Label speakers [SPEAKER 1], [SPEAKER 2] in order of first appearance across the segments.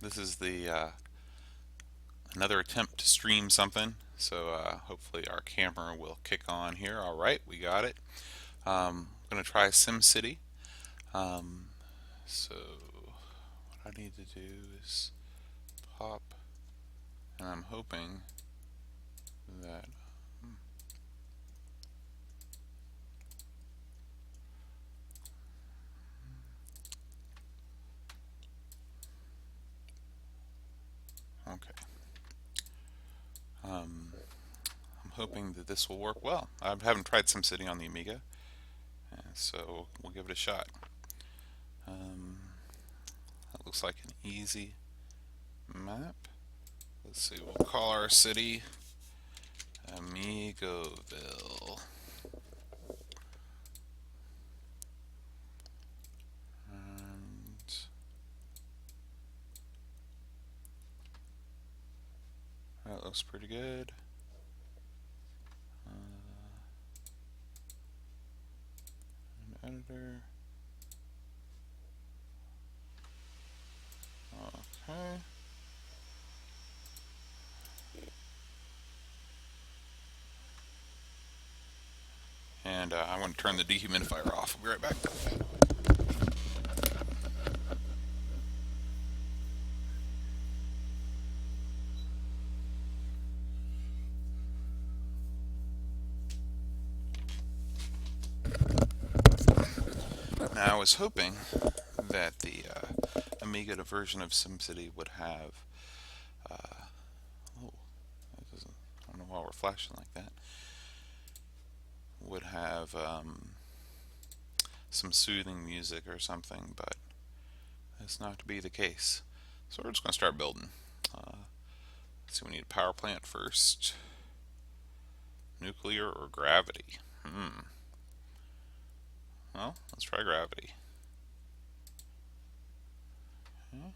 [SPEAKER 1] This is the another attempt to stream something. So hopefully our camera will kick on here. All right, we got it. I'm gonna try SimCity. Um, so what I need to do is pop, and I'm hoping that okay. Um, I'm hoping that this will work well. I haven't tried SimCity on the Amiga, so we'll give it a shot. Um, that looks like an easy map. Let's see, we'll call our city Amigoville. And that looks pretty good. An editor. Okay. And I want to turn the dehumidifier off. I'll be right back. Now I was hoping that the Amiga version of SimCity would have. Oh, that doesn't. I don't know why we're flashing like that. Would have some soothing music or something, but that's not to be the case. So we're just going to start building. Let's see, we need a power plant first. Nuclear or gravity? Well, let's try gravity. Okay.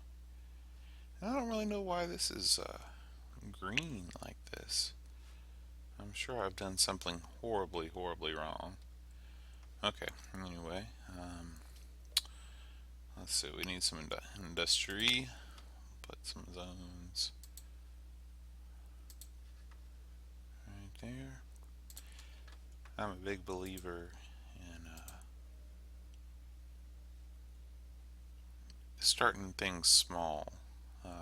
[SPEAKER 1] I don't really know why this is green like this. I'm sure I've done something horribly, horribly wrong. Okay, anyway, let's see, we need some industry. Put some zones right there. I'm a big believer in starting things small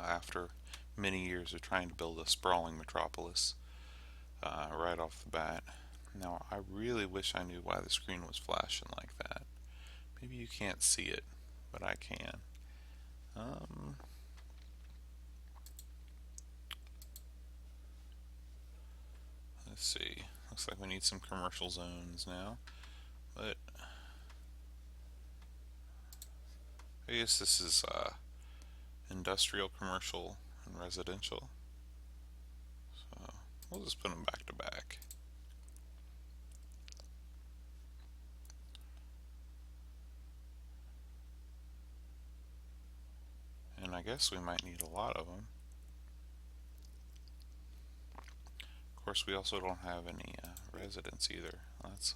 [SPEAKER 1] after many years of trying to build a sprawling metropolis right off the bat. Now, I really wish I knew why the screen was flashing like that. Maybe you can't see it, but I can. Um, let's see. Looks like we need some commercial zones now, but I guess this is industrial, commercial, and residential. So we'll just put them back to back. And I guess we might need a lot of them. Of course, we also don't have any residents either. Let's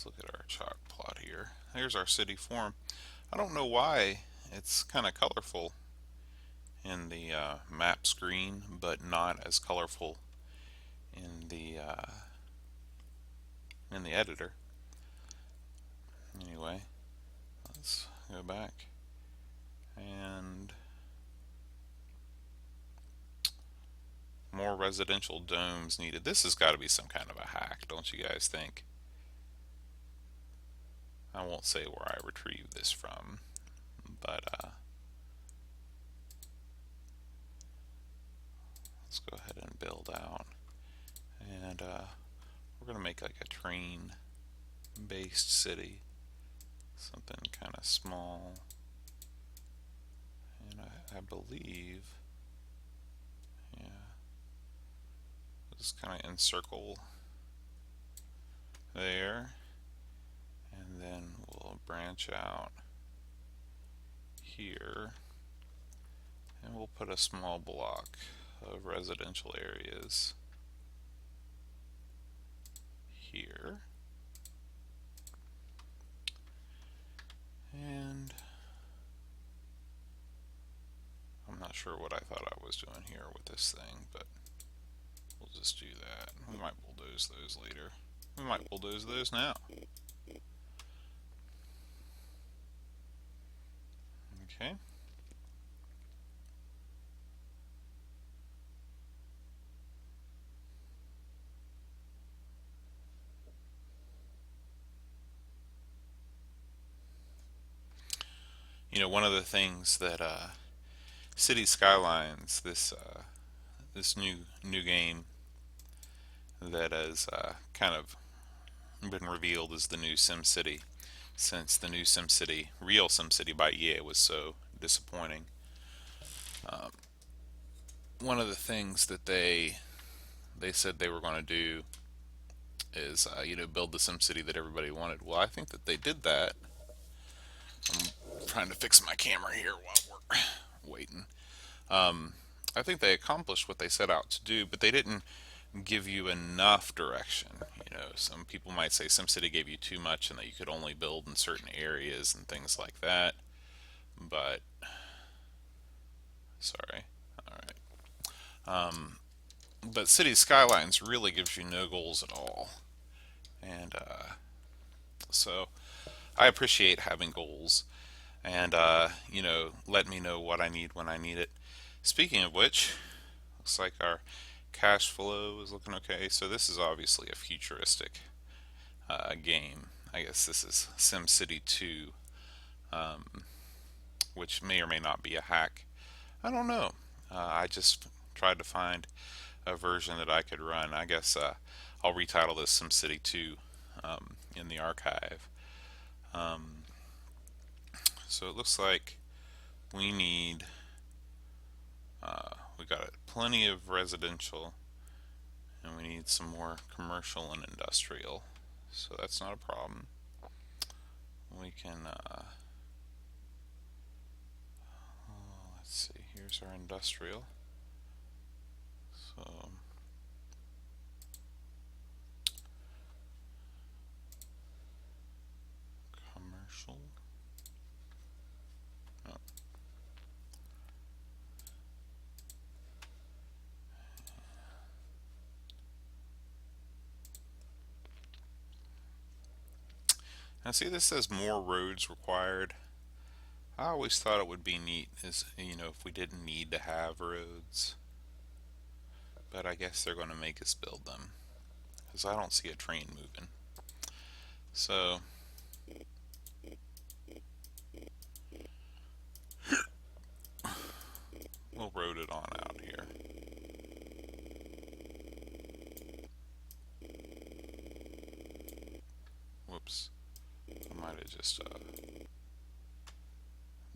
[SPEAKER 1] look at our chalk plot here. Here's our city form. I don't know why it's kind of colorful in the map screen, but not as colorful in the editor. Anyway, let's go back and more residential domes needed. This has got to be some kind of a hack, don't you guys think? I won't say where I retrieved this from, but let's go ahead and build out. And we're going to make like a train based city, something kind of small. And I believe, yeah, we'll just kind of encircle there, and then we'll branch out here, and we'll put a small block of residential areas here. And Not sure what I thought I was doing here with this thing, but we'll just do that. We might bulldoze those later. We might bulldoze those now. Okay. You know, one of the things that City Skylines, this new game that has kind of been revealed as the new SimCity, since the new SimCity, real SimCity by EA, was so disappointing. Um, One of the things that they said they were going to do is build the SimCity that everybody wanted. Well, I think that they did that. I'm trying to fix my camera here while we're waiting. I think they accomplished what they set out to do, but they didn't give you enough direction. You know, some people might say SimCity gave you too much and that you could only build in certain areas and things like that. But sorry, all right. But City Skylines really gives you no goals at all, and so I appreciate having goals and let me know what I need when I need it. Speaking of which, looks like our cash flow is looking okay. So this is obviously a futuristic game. I guess this is SimCity 2, which may or may not be a hack. I don't know. I just tried to find a version that I could run. I guess I'll retitle this SimCity 2 in the archive. Um, so it looks like we need, we got plenty of residential, and we need some more commercial and industrial. So that's not a problem. We can, let's see, here's our industrial. So commercial. Oh. Now see, this says more roads required. I always thought it would be neat is, if we didn't need to have roads. But I guess they're going to make us build them, because I don't see a train moving. So we'll road it on out here. Whoops. I might have just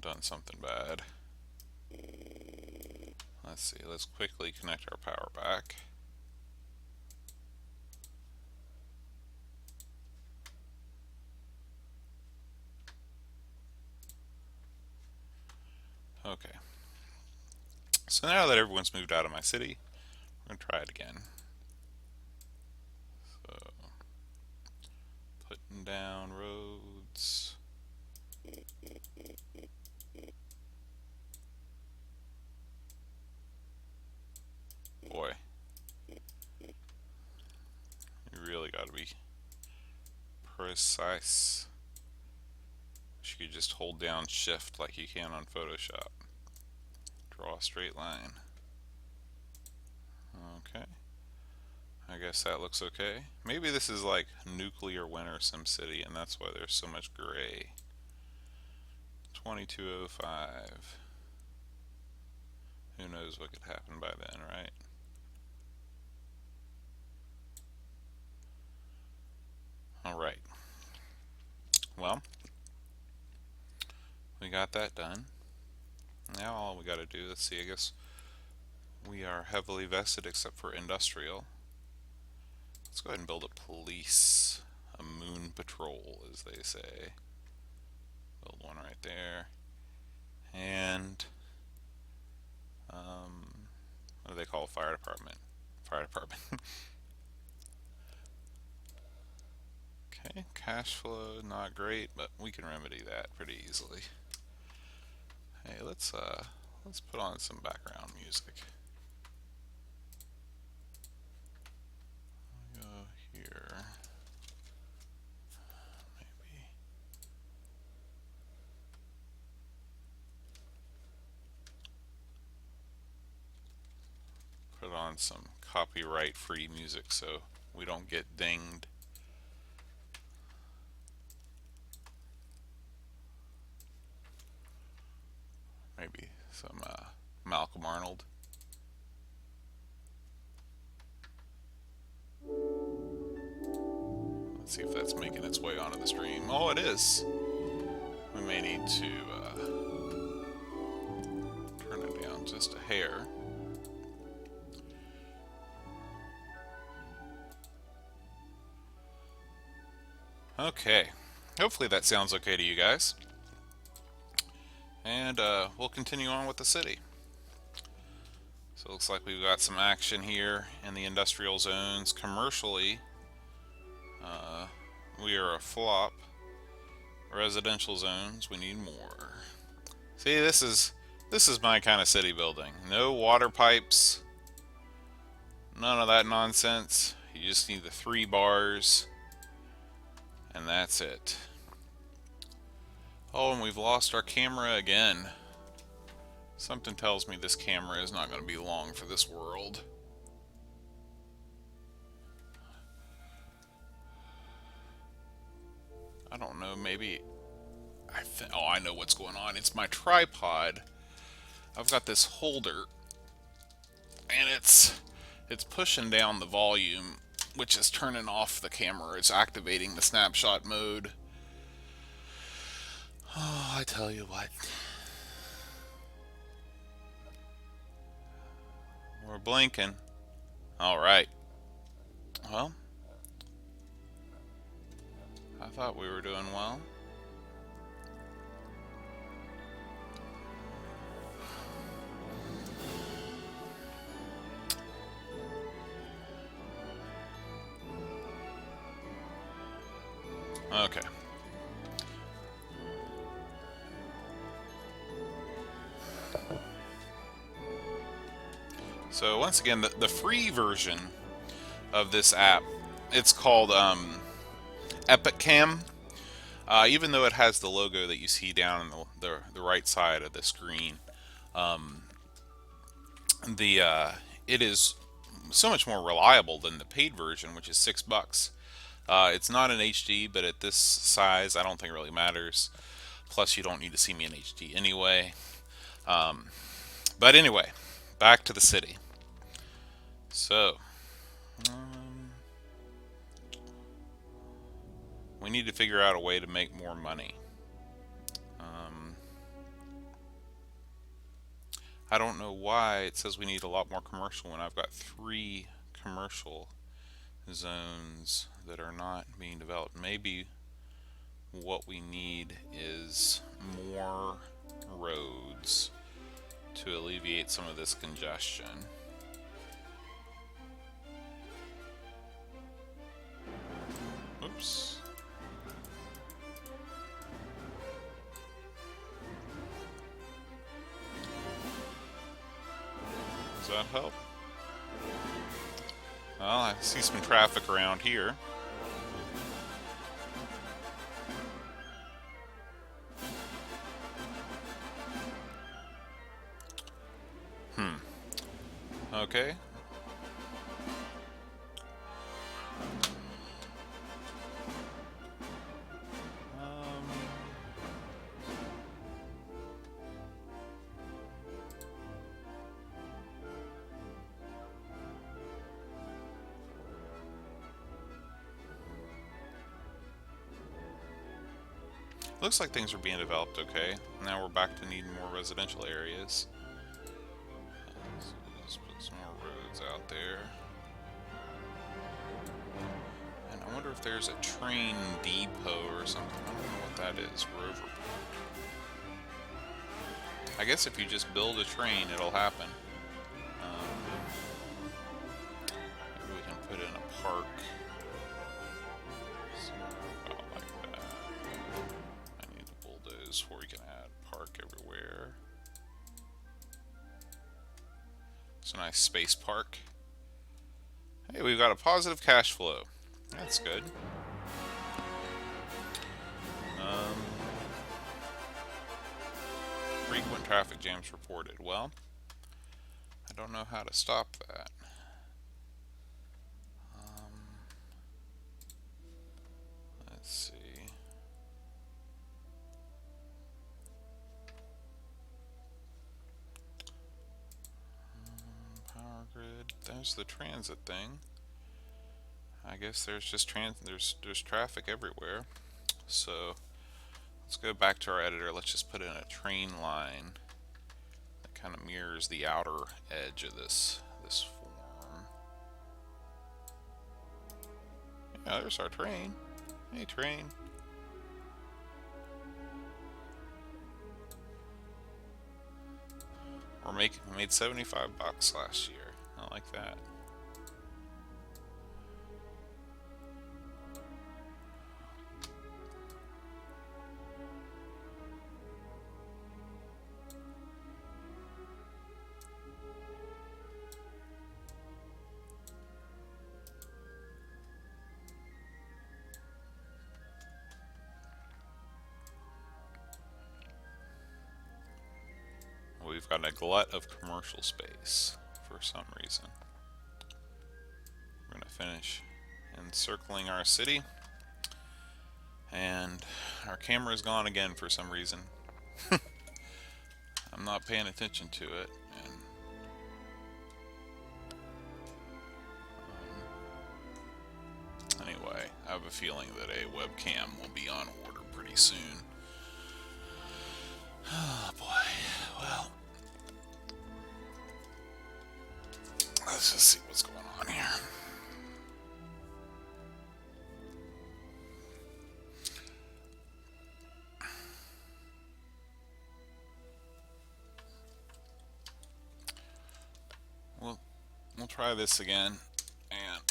[SPEAKER 1] done something bad. Let's see, let's quickly connect our power back. Okay. So now that everyone's moved out of my city, we're going to try it again. So, putting down roads. Boy, you really got to be precise. You could just hold down shift like you can on Photoshop. Draw a straight line. Okay. I guess that looks okay. Maybe this is like nuclear winter SimCity and that's why there's so much gray. 2205. Who knows what could happen by then, right? Alright. Well, we got that done. Now all we got to do, let's see, I guess we are heavily vested except for industrial. Let's go ahead and build a police, a moon patrol as they say. Build one right there. And what do they call a fire department? Fire department. Okay, cash flow not great, but we can remedy that pretty easily. Hey, let's let's put on some background music. Go here. Maybe. Put on some copyright-free music so we don't get dinged. Maybe some Malcolm Arnold. Let's see if that's making its way onto the stream. Oh, it is. We may need to turn it down just a hair. Okay. Hopefully that sounds okay to you guys. And we'll continue on with the city. So it looks like we've got some action here in the industrial zones. Commercially, we are a flop. Residential zones, we need more. See, this is my kind of city building. No water pipes, none of that nonsense. You just need the 3 bars, and that's it. Oh, and we've lost our camera again. Something tells me this camera is not going to be long for this world. I don't know, maybe... oh, I know what's going on. It's my tripod. I've got this holder, and it's pushing down the volume, which is turning off the camera. It's activating the snapshot mode. Oh, I tell you what. We're blinking. Alright. Well, I thought we were doing well. Okay. So once again, the free version of this app, it's called Epic Cam. Even though it has the logo that you see down on the right side of the screen, it is so much more reliable than the paid version, which is $6. It's not in HD, but at this size, I don't think it really matters. Plus, you don't need to see me in HD anyway. But anyway, back to the city. So, we need to figure out a way to make more money. I don't know why it says we need a lot more commercial when I've got 3 commercial zones that are not being developed. Maybe what we need is more roads to alleviate some of this congestion. Oops. Does that help? Well, I see some traffic around here. Okay. Looks like things are being developed okay. Now we're back to needing more residential areas. So let's put some more roads out there. And I wonder if there's a train depot or something. I don't know what that is. Rover. I guess if you just build a train, it'll happen. Maybe we can put in a park. About like that. I need to bulldoze before we can add park everywhere. It's a nice space park. Hey, we've got a positive cash flow. That's good. Frequent traffic jams reported. Well, I don't know how to stop that. Let's see. Power grid. There's the transit thing. I guess there's just there's traffic everywhere. So let's go back to our editor. Let's just put in a train line that kind of mirrors the outer edge of this form. Yeah, there's our train. Hey, train. We made $75 last year. I like that. We've got a glut of commercial space for some reason. We're going to finish encircling our city, and our camera is gone again for some reason. I'm not paying attention to it, and anyway, I have a feeling that a webcam will be on order pretty soon. Oh boy, well, let's just see what's going on here. We'll try this again, and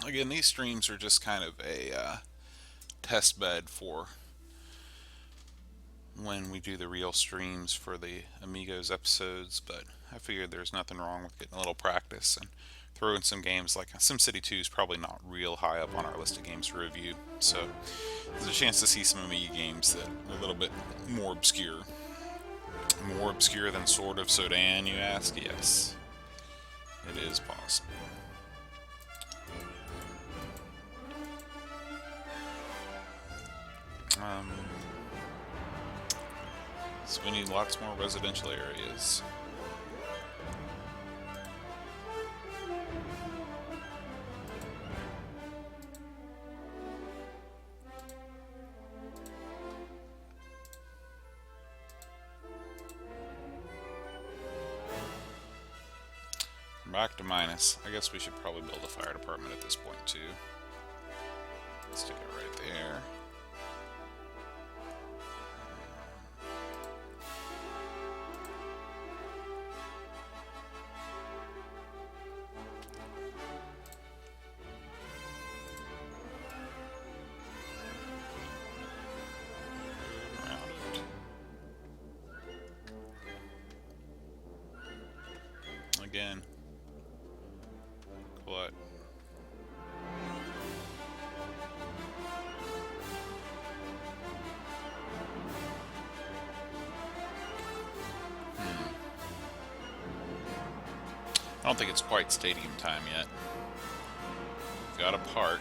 [SPEAKER 1] again, these streams are just kind of a test bed for when we do the real streams for the Amigos episodes, but I figured there's nothing wrong with getting a little practice and throw in some games. Like SimCity 2 is probably not real high up on our list of games to review, so there's a chance to see some Amiga games that are a little bit more obscure. More obscure than Sword of Sodan, you ask? Yes, it is possible. So we need lots more residential areas. Back to minus. I guess we should probably build a fire department at this point too. Let's stick it right there. Again. What? I don't think it's quite stadium time yet. We've got a park.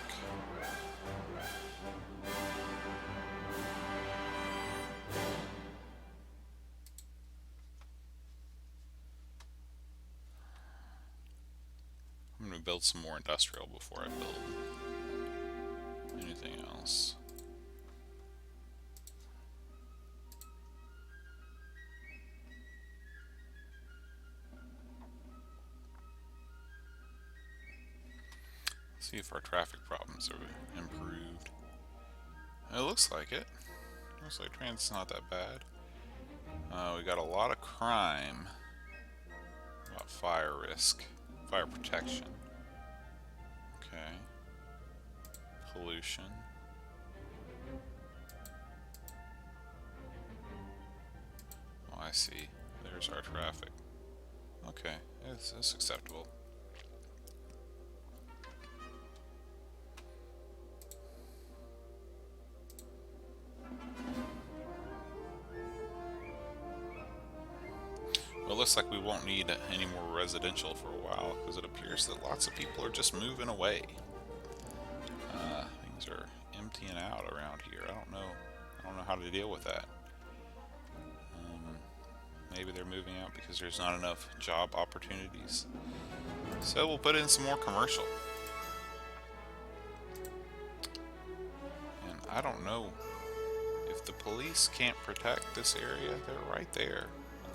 [SPEAKER 1] I'm going to build some more industrial before I build anything else. See if our traffic problems are improved. It looks like it. Looks like transit's not that bad. We got a lot of crime. About fire risk. Fire protection. Okay. Pollution. Oh, I see. There's our traffic. Okay, it's acceptable. Well, it looks like we won't need any more residential for a while because it appears that lots of people are just moving away. Things are emptying out around here. I don't know. I don't know how to deal with that. Maybe they're moving out because there's not enough job opportunities. So we'll put in some more commercial. And I don't know if the police can't protect this area. They're right there.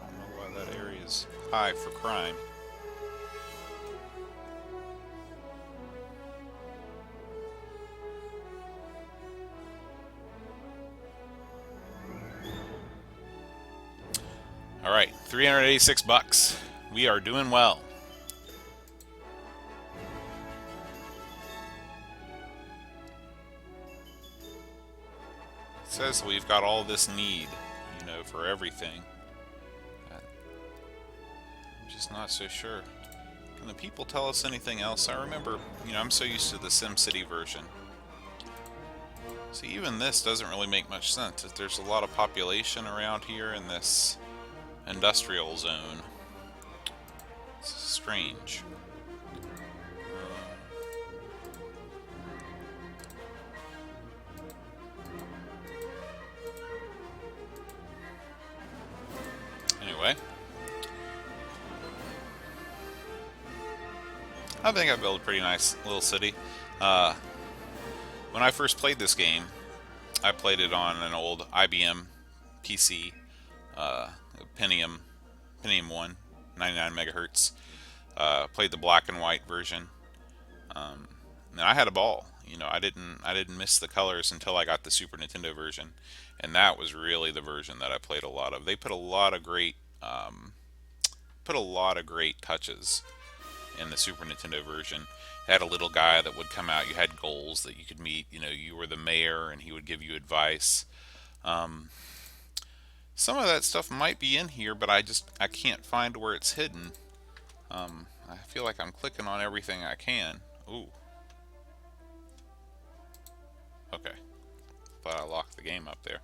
[SPEAKER 1] I don't know why that area is high for crime. All right, 386 bucks. We are doing well. It says we've got all this need, for everything. I'm just not so sure. Can the people tell us anything else? I remember, I'm so used to the SimCity version. See, even this doesn't really make much sense. If there's a lot of population around here in this industrial zone. It's strange. Anyway, I think I built a pretty nice little city. When I first played this game, I played it on an old IBM PC, Pentium 1, 99 megahertz. Played the black and white version, and I had a ball. I didn't miss the colors until I got the Super Nintendo version, and that was really the version that I played a lot of. They put a lot of great touches in the Super Nintendo version. It had a little guy that would come out. You had goals that you could meet. You were the mayor, and he would give you advice. Some of that stuff might be in here, but I can't find where it's hidden. I feel like I'm clicking on everything I can. Ooh. Okay. Thought I locked the game up there.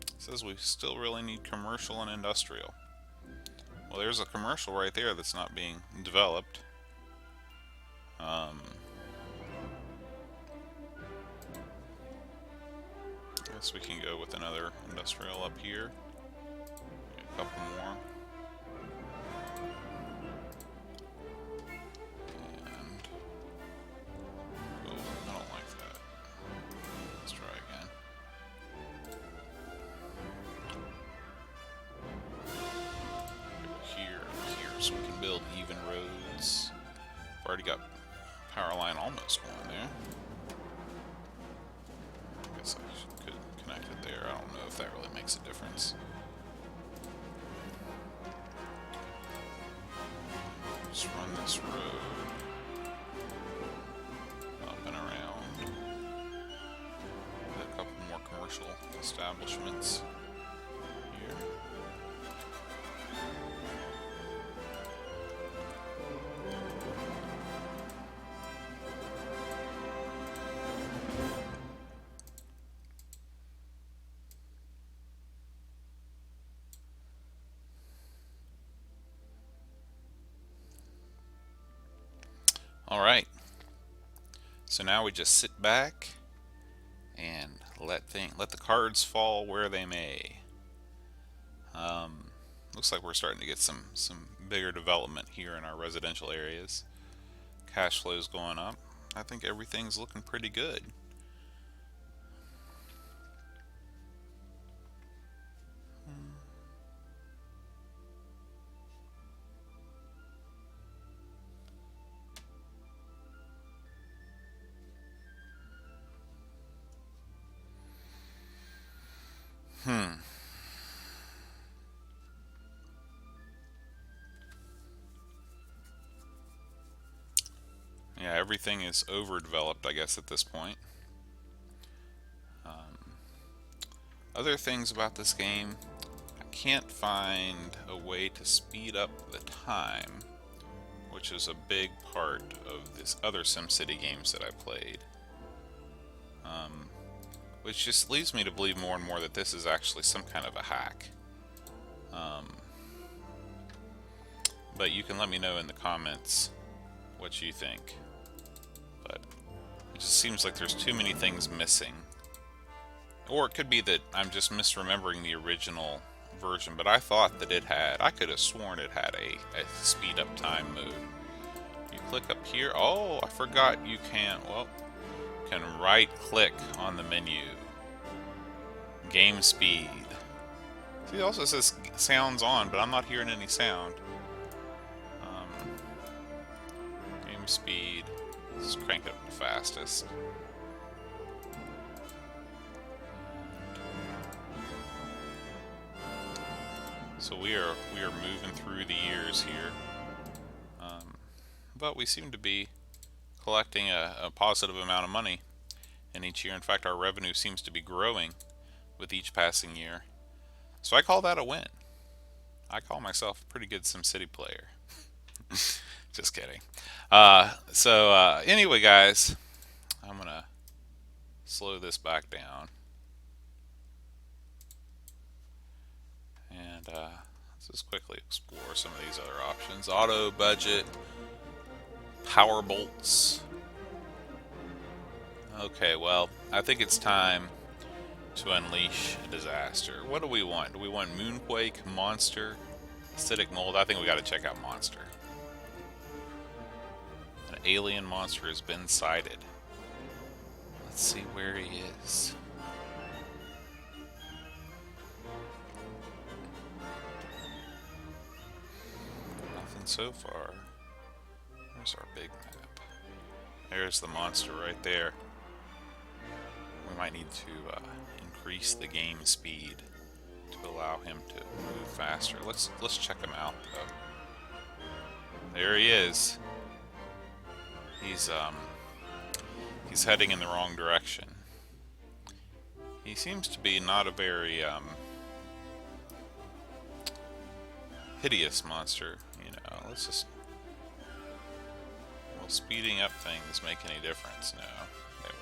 [SPEAKER 1] It says we still really need commercial and industrial. Well, there's a commercial right there that's not being developed. I guess we can go with another industrial up here. A couple more. And oh, I don't like that. Let's try again. Go here, so we can build even roads. I've already got power line almost going there. I guess I could connect it there. I don't know if that really makes a difference. Just run this road up and around. A couple more commercial establishments here. All right. So now we just sit back and let the cards fall where they may. Looks like we're starting to get some bigger development here in our residential areas. Cash flow's going up. I think everything's looking pretty good. Yeah, everything is overdeveloped, I guess, at this point. Other things about this game, I can't find a way to speed up the time, which is a big part of this other SimCity games that I played. Which just leads me to believe more and more that this is actually some kind of a hack. But you can let me know in the comments what you think. But it just seems like there's too many things missing. Or it could be that I'm just misremembering the original version, but I thought that I could have sworn it had a speed up time mode. You click up here. Oh, I forgot you can right click on the menu. Game speed. See, it also says sounds on, but I'm not hearing any sound. Game speed. Let's crank it up the fastest. So we are moving through the years here, but we seem to be collecting a positive amount of money in each year. In fact, our revenue seems to be growing with each passing year. So I call that a win. I call myself a pretty good SimCity player. Just kidding. Anyway, guys, I'm gonna slow this back down. And let's just quickly explore some of these other options. Auto budget, power bolts. Okay, well, I think it's time to unleash a disaster. What do we want? Do we want Moonquake, Monster, Acidic Mold? I think we got to check out Monster. An alien monster has been sighted. Let's see where he is. Nothing so far. Where's our big map? There's the monster right there. We might need to increase the game speed to allow him to move faster. Let's check him out though. There he is. He's heading in the wrong direction. He seems to be not a very hideous monster. You know, let's just. Will speeding up things make any difference? No, they won't.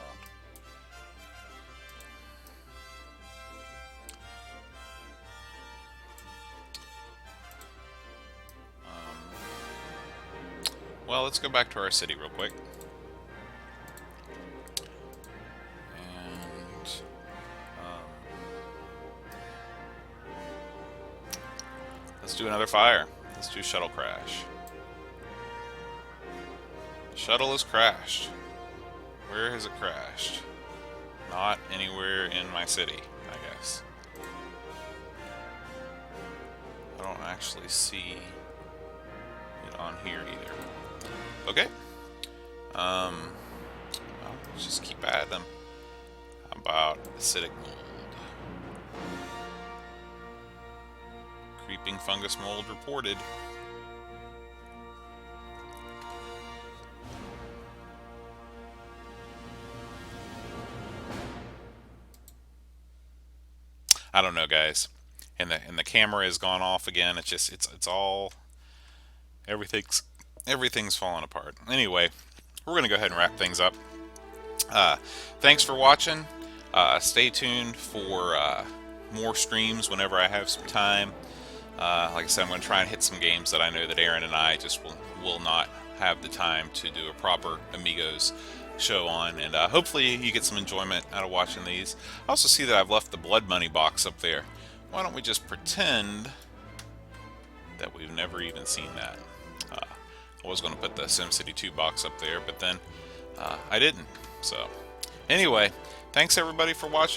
[SPEAKER 1] Well, let's go back to our city real quick. And let's do another fire. Let's do shuttle crash. The shuttle has crashed. Where has it crashed? Not anywhere in my city, I guess. I don't actually see it on here either. Okay. Well, let's just keep adding them. How about acidic mold? Creeping fungus mold reported. I don't know, guys. And the camera has gone off again. It's just it's all everything's falling apart. Anyway, we're gonna go ahead and wrap things up. Thanks for watching. Stay tuned for more streams whenever I have some time. Like I said, I'm going to try and hit some games that I know that Aaron and I just will not have the time to do a proper Amigos show on, and hopefully you get some enjoyment out of watching these. I also see that I've left the blood money box up there. Why don't we just pretend that we've never even seen that? I was going to put the SimCity 2 box up there, but then I didn't. So anyway, thanks everybody for watching.